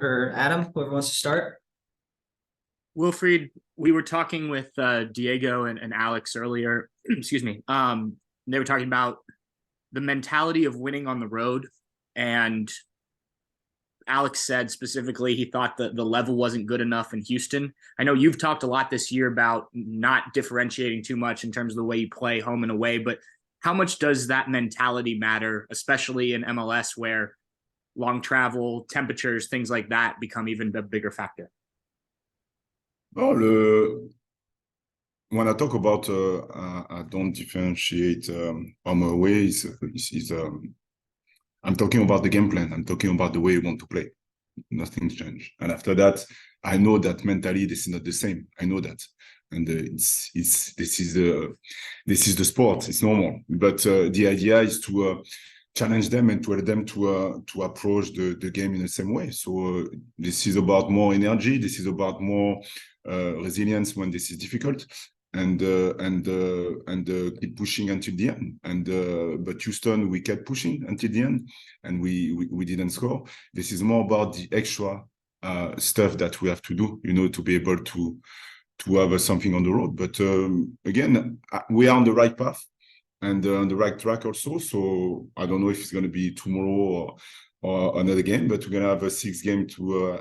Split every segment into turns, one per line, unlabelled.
or Adam, whoever wants to start.
Wilfried, we were talking with Diego and Alex earlier. Excuse me. They were talking about the mentality of winning on the road, and Alex said specifically he thought that the level wasn't good enough in Houston. I know you've talked a lot this year about not differentiating too much in terms of the way you play home and away, but how much does that mentality matter, especially in MLS where long travel, temperatures, things like that become even a bigger factor?
Oh, when I talk about I don't differentiate on my way, I'm talking about the game plan. I'm talking about the way you want to play. Nothing's changed. And after that, I know that mentally this is not the same. I know that, and this is the sport. It's normal. But the idea is to challenge them and to help them to approach the game in the same way. So this is about more energy. This is about more resilience when this is difficult, and keep pushing until the end. And but Houston, we kept pushing until the end, and we didn't score. This is more about the extra stuff that we have to do, to be able to have something on the road. But again, we are on the right path and on the right track also. So I don't know if it's going to be tomorrow or another game, but we're going to have a 6th game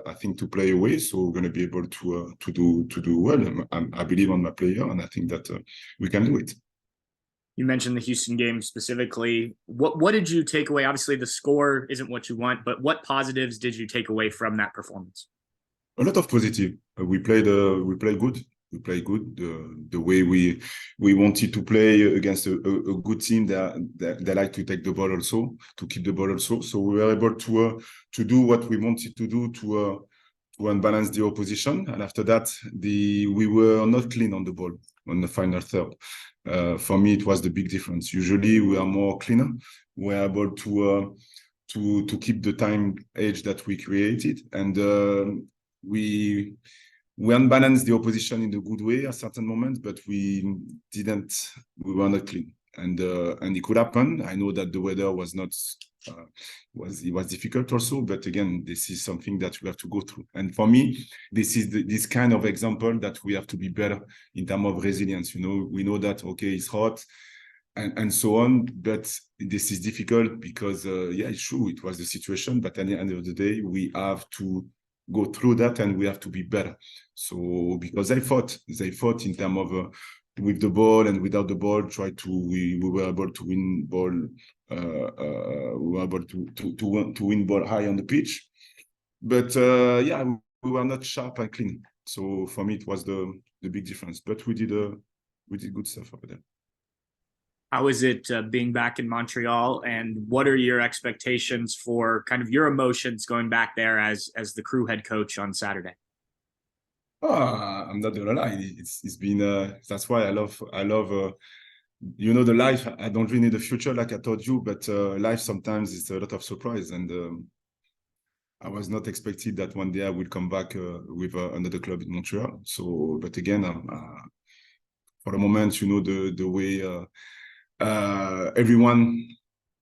I think to play away. So we're going to be able to do well. I believe on my player, and I think that we can do it.
You mentioned the Houston game specifically. What did you take away? Obviously, the score isn't what you want, but what positives did you take away from that performance?
A lot of positive. We played good. We played good. The way we wanted to play against a good team that like to take the ball also, to keep the ball also. So we were able to do what we wanted to do to unbalance the opposition. And after that, we were not clean on the ball on the final third. For me, it was the big difference. Usually, we are more cleaner. We are able to keep the time edge that we created, and we unbalanced the opposition in a good way at certain moments, but we were not clean, and it could happen. I know that the weather was not it was difficult also, but again, this is something that we have to go through. And for me, this is this kind of example that we have to be better in terms of resilience. We know that it's hot and so on, but this is difficult because it's true, it was the situation, but at the end of the day, we have to go through that, and we have to be better. So because they fought in terms of with the ball and without the ball, we were able to win ball. We were able to win ball high on the pitch, but we were not sharp and clean. So for me, it was the big difference. But we did good stuff over there.
How is it being back in Montreal, and what are your expectations for kind of your emotions going back there as the crew head coach on Saturday?
I'm not gonna lie, it's been that's why I love the life. I don't really need the future like I told you, but life sometimes is a lot of surprise, and I was not expecting that one day I will come back with another club in Montreal. So, but again, for the moment, the way everyone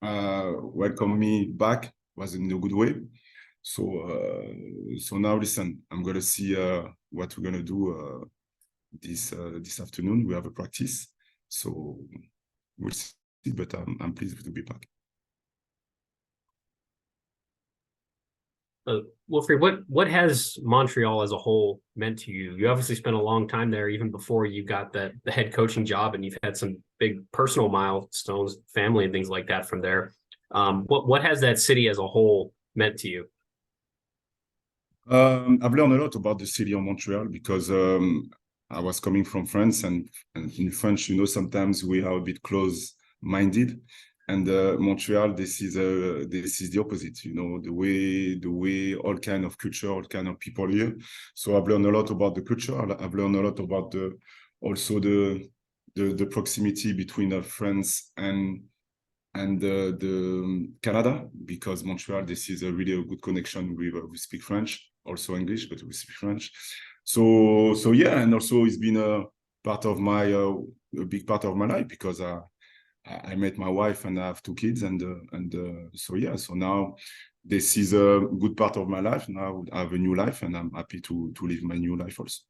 welcomed me back was in a good way. So now listen, I'm gonna see what we're gonna do this afternoon. We have a practice, so we'll see. But I'm pleased to be back.
Wilfried, what has Montreal as a whole meant to you? You obviously spent a long time there, even before you got the head coaching job, and you've had some big personal milestones, family and things like that from there. What has that city as a whole meant to you?
I've learned a lot about the city of Montreal because I was coming from France, and in French, sometimes we are a bit close-minded. And Montreal, this is the opposite. The way all kind of culture, all kind of people here. So I've learned a lot about the culture. I've learned a lot about also the proximity between France and the Canada, because Montreal, this is really a good connection. We speak French, also English, but we speak French. So yeah, and also it's been a big part of my life, because I met my wife and I have 2 kids, and so yeah. So now this is a good part of my life. Now I have a new life, and I'm happy to live my new life also.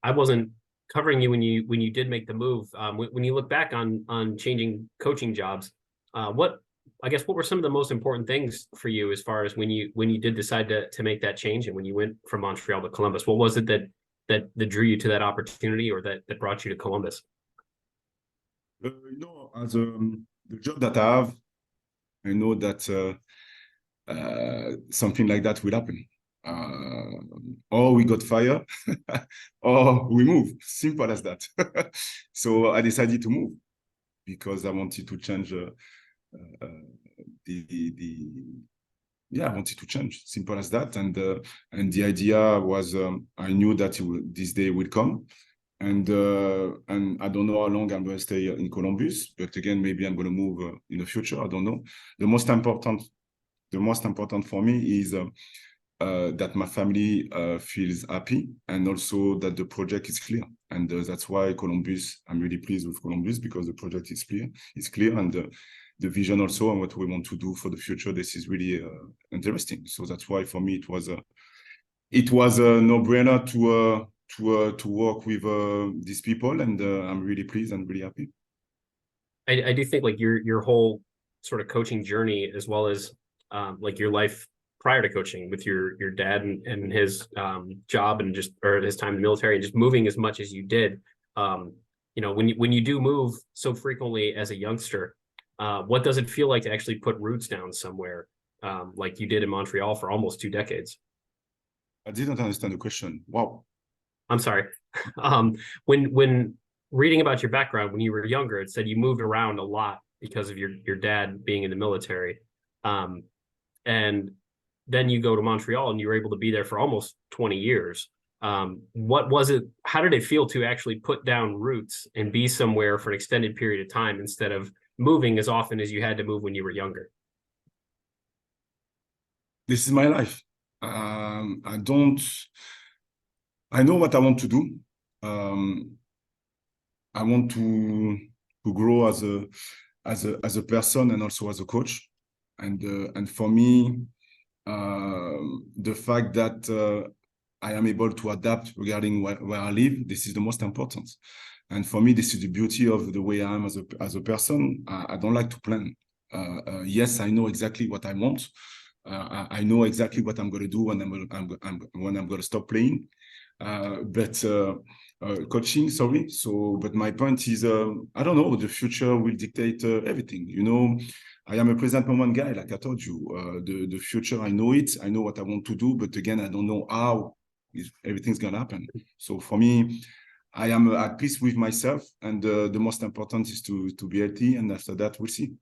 I wasn't covering you when you did make the move. When you look back on changing coaching jobs, what were some of the most important things for you as far as when you did decide to make that change, and when you went from Montreal to Columbus? What was it that drew you to that opportunity, or that brought you to Columbus?
As the job that I have, I know that something like that will happen. Or we got fired, or we move. Simple as that. So I decided to move because I wanted to change I wanted to change. Simple as that. And the idea was I knew that this day would come. And I don't know how long I'm going to stay in Columbus, but again, maybe I'm going to move in the future. I don't know. The most important for me is that my family feels happy, and also that the project is clear. And that's why Columbus, I'm really pleased with Columbus, because the project is clear, and the vision also, and what we want to do for the future. This is really interesting. So that's why for me it was a no-brainer to work with these people, and I'm really pleased and really happy.
I do think like your whole sort of coaching journey, as well as like your life prior to coaching with your dad and his job, and or his time in the military, and just moving as much as you did. When you do move so frequently as a youngster, what does it feel like to actually put roots down somewhere, like you did in Montreal for almost 2 decades?
I didn't understand the question. Wow.
I'm sorry. When reading about your background, when you were younger, it said you moved around a lot because of your dad being in the military. And then you go to Montreal and you were able to be there for almost 20 years. What was it? How did it feel to actually put down roots and be somewhere for an extended period of time, instead of moving as often as you had to move when you were younger?
This is my life. I know what I want to do. I want to grow as a person, and also as a coach. And for me, the fact that I am able to adapt regarding where I live, this is the most important. And for me, this is the beauty of the way I am as a person. I don't like to plan. Yes, I know exactly what I want. I know exactly what I'm going to do when I'm going to stop playing. But coaching, sorry. But my point is, I don't know. The future will dictate everything. I am a present moment guy, like I told you. The future, I know it. I know what I want to do, but again, I don't know how everything's gonna happen. So for me, I am at peace with myself, and the most important is to be healthy, and after that, we'll see.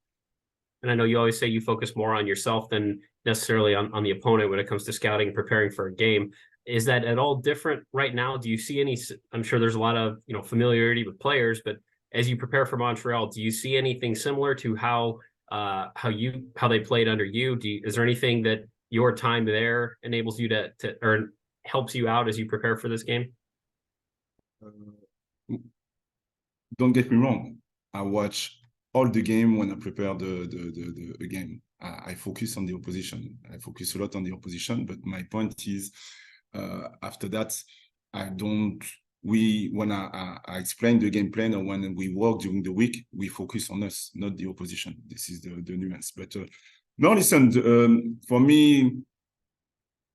And I know you always say you focus more on yourself than necessarily on the opponent when it comes to scouting and preparing for a game. Is that at all different right now? Do you see any? I'm sure there's a lot of familiarity with players, but as you prepare for Montreal, do you see anything similar to how they played under you? Is there anything that your time there enables you to or helps you out as you prepare for this game?
Don't get me wrong. I watch all the game when I prepare the game. I focus on the opposition. I focus a lot on the opposition, but my point is, after that, when I explain the game plan, or when we work during the week, we focus on us, not the opposition. This is the nuance. But no, listen, for me,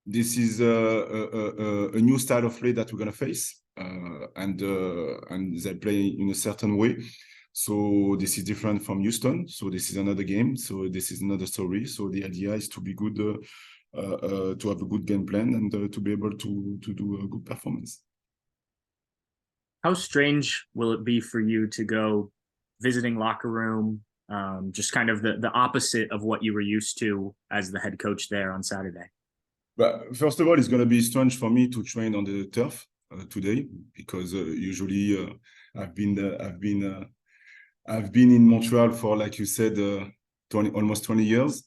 this is a new style of play that we're going to face, and they play in a certain way. So this is different from Houston. So this is another game. So this is another story. So the idea is to be good, to have a good game plan, and to be able to do a good performance.
How strange will it be for you to go visiting locker room, just kind of the opposite of what you were used to as the head coach there on Saturday?
But first of all, it's going to be strange for me to train on the turf today, because usually I've been in Montreal for, like you said, almost 20 years,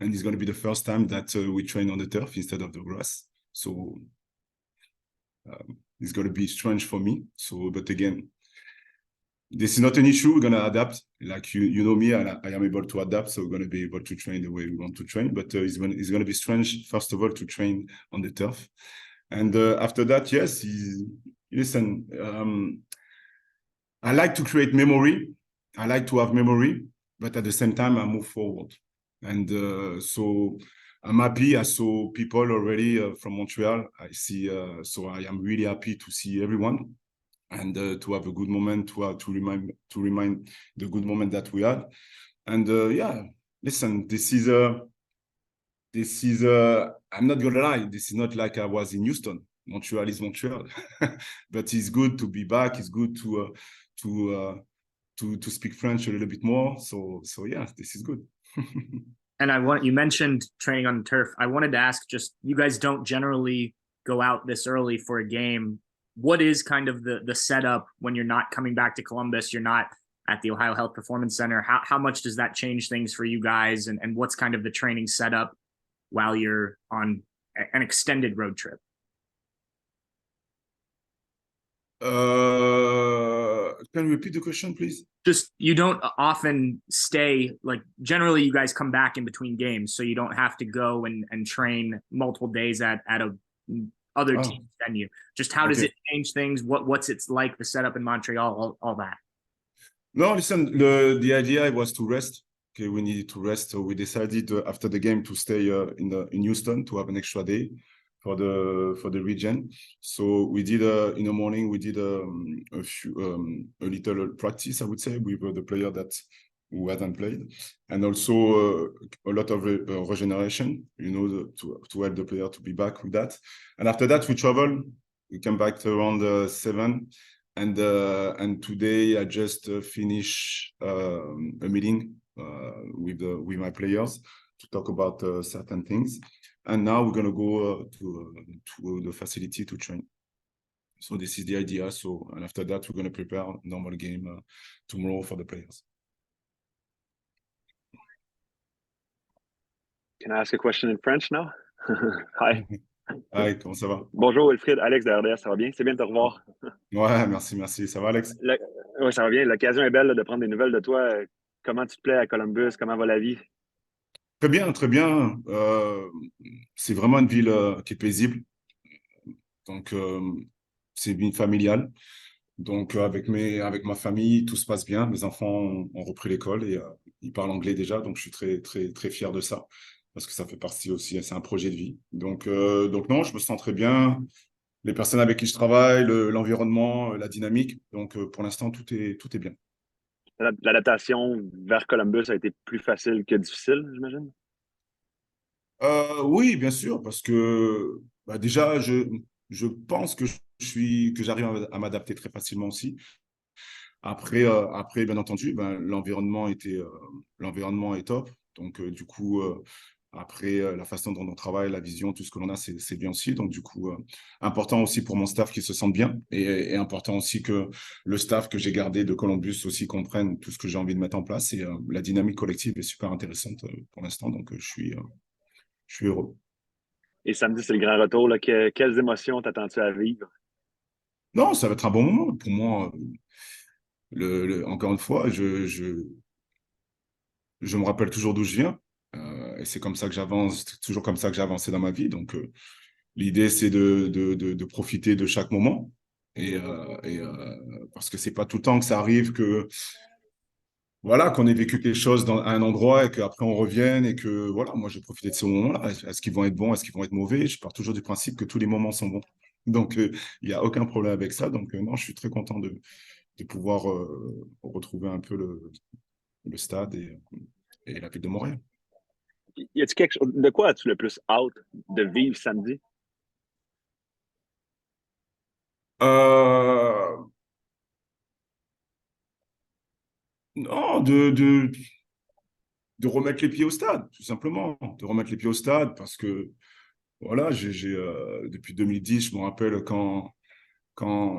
and it's going to be the first time that we train on the turf instead of the grass. So it's going to be strange for me. So, but again, this is not an issue. We're gonna adapt. Like you know me, I am able to adapt, so we're gonna be able to train the way we want to train. But it's gonna be strange, first of all, to train on the turf, and after that, yes, listen. I like to create memory. I like to have memory, but at the same time, I move forward, and so I'm happy. I saw people already from Montreal. I see, so I am really happy to see everyone. And to have a good moment, to remind the good moment that we had, and yeah, listen, this is I'm not gonna lie, this is not like I was in Houston. Montreal is Montreal, but it's good to be back. It's good to speak French a little bit more. So yeah, this is good.
And you mentioned training on the turf. I wanted to ask, just you guys don't generally go out this early for a game. What is kind of the setup when you're not coming back to Columbus? You're not at the Ohio Health Performance Center. How much does that change things for you guys? And what's kind of the training setup while you're on an extended road trip?
Can you repeat the question, please?
Just you don't often stay, like generally you guys come back in between games, so you don't have to go and train multiple days at a other team's venue. Just how does it change things? What's it's like the setup in Montreal, all that?
No, listen, the idea was to rest. Okay, we needed to rest, so we decided after the game to stay in Houston to have an extra day for the region. So we did in the morning we did a little practice, I would say, with the player who hadn't played, and also a lot of regeneration, you know, to help the player to be back with that. And after that, we traveled. We came back to around 7, and today I just finished a meeting with my players to talk about certain things. And now we're gonna go to the facility to train. So this is the idea. So, and after that, we're gonna prepare a normal game tomorrow for the players.
Can I ask a question in French now? Hi.
Hi, comment ça va?
Bonjour Wilfried, Alex de RDS, ça va bien? C'est bien de te revoir.
Ouais, merci. Ça va, Alex?
Oui, ça va bien. L'occasion est belle là, de prendre des nouvelles de toi. Comment tu te plais à Columbus? Comment va la vie?
Très bien, très bien. C'est vraiment une ville qui est paisible. Donc, c'est une ville familiale. Donc, avec ma famille, tout se passe bien. Mes enfants ont repris l'école et ils parlent anglais déjà. Donc, je suis très, très, très fier de ça parce que ça fait partie aussi, c'est un projet de vie. Donc non, je me sens très bien. Les personnes avec qui je travaille, l'environnement, la dynamique. Donc, pour l'instant, tout est bien.
L'adaptation vers Columbus a été plus facile que difficile, j'imagine?
Oui, bien sûr, parce que déjà, je pense que j'arrive à m'adapter très facilement aussi. Après, bien entendu, l'environnement est top. Donc, du coup, après, la façon dont on travaille, la vision, tout ce que l'on a, c'est bien aussi. Donc, du coup, important aussi pour mon staff qui se sente bien et important aussi que le staff que j'ai gardé de Columbus aussi comprenne tout ce que j'ai envie de mettre en place. Et la dynamique collective est super intéressante pour l'instant. Donc, je suis heureux.
Et samedi, c'est le grand retour. Là. Quelles émotions t'attends-tu à vivre?
Non, ça va être un bon moment. Pour moi, encore une fois, je me rappelle toujours d'où je viens. Et c'est comme ça que j'avance, toujours comme ça que j'ai avancé dans ma vie. Donc, l'idée, c'est de profiter de chaque moment. Et parce que c'est pas tout le temps que ça arrive que, voilà, qu'on ait vécu quelque chose à un endroit et qu'après on revienne et que, voilà, moi, j'ai profité de ce moment-là. Est-ce qu'ils vont être bons? Est-ce qu'ils vont être mauvais? Je pars toujours du principe que tous les moments sont bons. Donc, il n'y a aucun problème avec ça. Donc, non, je suis très content de pouvoir retrouver un peu le stade et la ville de Montréal.
Y a-t-il quelque chose, de quoi as-tu le plus hâte de vivre samedi?
Non, de remettre les pieds au stade, tout simplement. De remettre les pieds au stade parce que, voilà, depuis 2010, je me rappelle quand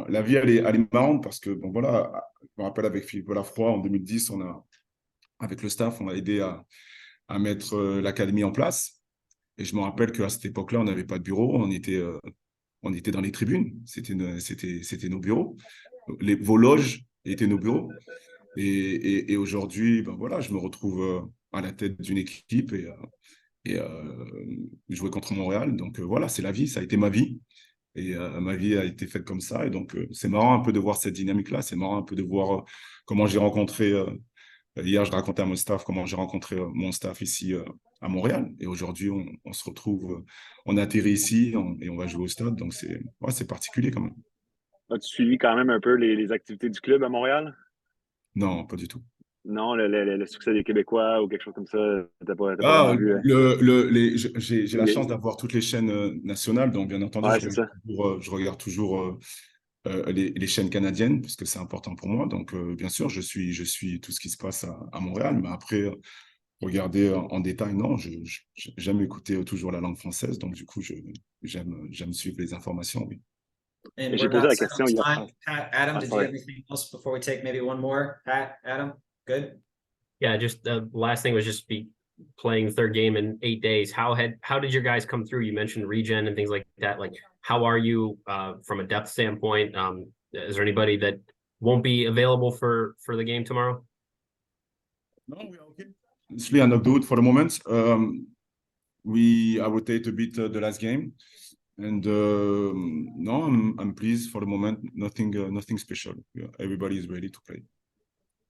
la vie, elle est marrante parce que, bon, voilà, je me rappelle avec Philippe Lafroy en 2010, avec le staff, on a aidé à mettre l'académie en place. Et je me rappelle qu'à cette époque-là, on n'avait pas de bureau, on était dans les tribunes, c'était nos bureaux. Vos loges étaient nos bureaux. Et aujourd'hui, ben voilà, je me retrouve à la tête d'une équipe et jouer contre Montréal. Donc voilà, c'est la vie, ça a été ma vie. Et ma vie a été faite comme ça. Et donc, c'est marrant un peu de voir cette dynamique-là. C'est marrant un peu de voir comment j'ai rencontré. Hier, je racontais à mon staff comment j'ai rencontré mon staff ici à Montréal. Et aujourd'hui, on se retrouve, on atterrit ici et on va jouer au stade. Donc, c'est particulier quand même.
As-tu suivi quand même un peu les activités du club à Montréal?
Non, pas du tout.
Non, le succès des Québécois ou quelque chose comme ça, t'as pas
Ah,
vraiment vu.
j'ai la chance d'avoir toutes les chaînes nationales. Donc, bien entendu,
Ouais, c'est ça.
je regarde toujours les chaînes canadiennes parce que c'est important pour moi. Donc, bien sûr, je suis tout ce qui se passe à Montréal. Mais après, regarder en détail, non, j'aime écouter toujours la langue française. Donc, du coup, j'aime suivre les informations, oui.
And
J'ai
we're
posé
about
la
set
question
on
hier.
time. Pat, Adam, did you
sorry.
have anything else before we take maybe one more? Pat, Adam, good?
Yeah, just the last thing was just be playing the third game in 8 days. How did your guys come through? You mentioned regen and things like that. Like, how are you from a depth standpoint? Is there anybody that won't be available for the game tomorrow?
No, we are okay. It's really not good for the moment. I rotate a bit the last game, and no, I'm pleased for the moment. Nothing special. Yeah, everybody is ready to play.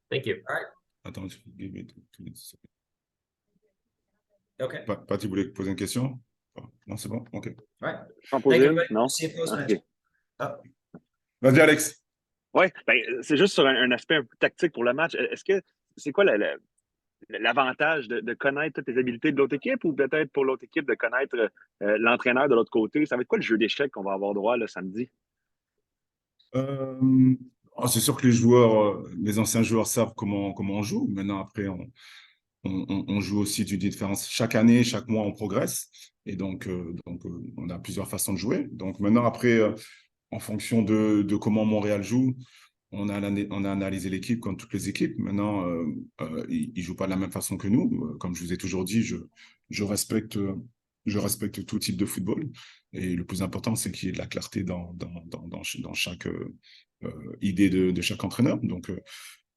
Thank you.
All right.
Attends, give me 2 minutes.
Okay.
Pat, tu voulais poser une question? Non, c'est bon? OK.
All right.
T'en
Thank
poser
you,
une?
everybody.
Non?
See you post
Ah,
match.
ok.
Oh.
Vas-y, Alex.
Oui, ben, c'est juste sur un aspect un peu tactique pour le match. Est-ce que c'est quoi l'avantage de connaître toutes les habiletés de l'autre équipe ou peut-être pour l'autre équipe de connaître l'entraîneur de l'autre côté? Ça va être quoi le jeu d'échecs qu'on va avoir droit le samedi?
C'est sûr que les joueurs, les anciens joueurs savent comment on joue. Maintenant, après, on joue aussi d'une différence. Chaque année, chaque mois, on progresse. Et donc, on a plusieurs façons de jouer. Donc maintenant, après, en fonction de comment Montréal joue, on a analysé l'équipe comme toutes les équipes. Maintenant, ils ne jouent pas de la même façon que nous. Comme je vous ai toujours dit, je respecte tout type de football. Et le plus important, c'est qu'il y ait de la clarté dans chaque idée de chaque entraîneur. Donc,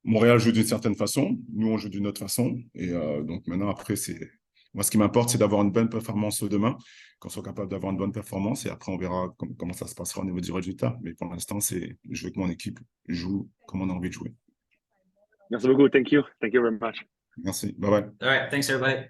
Montréal joue d'une certaine façon, nous, on joue d'une autre façon. Et donc, maintenant, après, moi, ce qui m'importe, c'est d'avoir une bonne performance demain, qu'on soit capable d'avoir une bonne performance. Et après, on verra comment ça se passera au niveau du résultat. Mais pour l'instant, c'est jouer que mon équipe joue comme on a envie de jouer.
Merci beaucoup. Thank you. Thank you very much.
Merci. Bye bye.
All right. Thanks, everybody.